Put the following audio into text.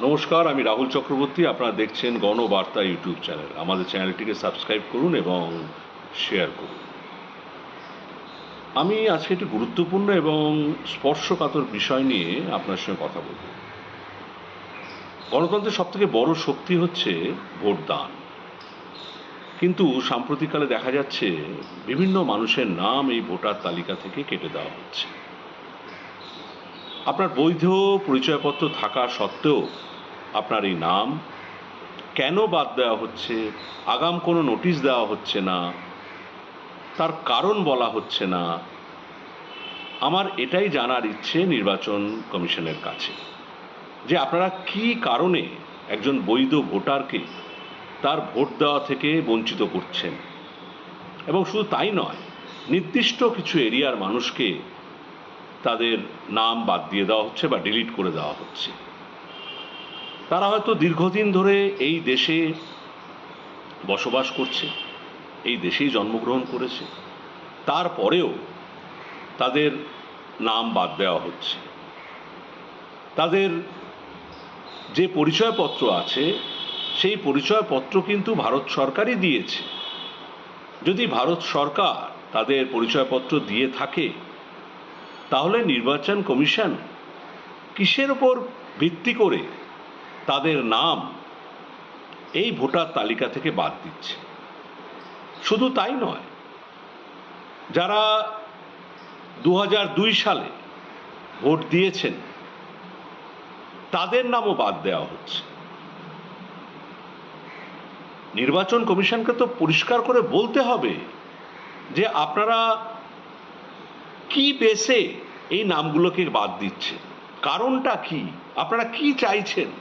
নমস্কার, আমি রাহুল চক্রবর্তী। আপনারা দেখছেন গণবার্তা ইউটিউব চ্যানেল। আমাদের চ্যানেলটিকে সাবস্ক্রাইব করুন এবং শেয়ার করুন। আমি আজকে একটি গুরুত্বপূর্ণ এবং স্পর্শকাতর বিষয় নিয়ে আপনার সঙ্গে কথা বলব। গণতন্ত্রের সবথেকে বড় শক্তি হচ্ছে ভোটদান, কিন্তু সাম্প্রতিককালে দেখা যাচ্ছে বিভিন্ন মানুষের নাম এই ভোটার তালিকা থেকে কেটে দেওয়া হচ্ছে। আপনার বৈধ পরিচয়পত্র থাকা সত্ত্বেও আপনার এই নাম কেন বাদ দেওয়া হচ্ছে, আগাম কোনো নোটিশ দেওয়া হচ্ছে না, তার কারণ বলা হচ্ছে না। আমার এটাই জানার ইচ্ছে নির্বাচন কমিশনের কাছে, যে আপনারা কি কারণে একজন বৈধ ভোটারকে তার ভোট দেওয়া থেকে বঞ্চিত করছেন। এবং শুধু তাই নয়, নির্দিষ্ট কিছু এরিয়ার মানুষকে তাদের নাম বাদ দিয়ে দেওয়া হচ্ছে বা ডিলিট করে দেওয়া হচ্ছে। তারা হয়তো দীর্ঘদিন ধরে এই দেশে বসবাস করছে, এই দেশেই জন্মগ্রহণ করেছে, তারপরেও তাদের নাম বাদ দেওয়া হচ্ছে। তাদের যে পরিচয়পত্র আছে সেই পরিচয়পত্র কিন্তু ভারত সরকারই দিয়েছে। যদি ভারত সরকার তাদের পরিচয়পত্র দিয়ে থাকে, তাহলে নির্বাচন কমিশন কিসের ওপর ভিত্তি করে তাদের নাম এই ভোটার তালিকা থেকে বাদ দিচ্ছে? শুধু তাই নয়, যারা 2002 সালে ভোট দিয়েছেন তাদের নামও বাদ দেওয়া হচ্ছে। নির্বাচন কমিশনকে তো পরিষ্কার করে বলতে হবে যে আপনারা কি বেসে এই নামগুলোকে বাদ দিচ্ছেন, কারণটা কি, আপনারা কি চাইছেন।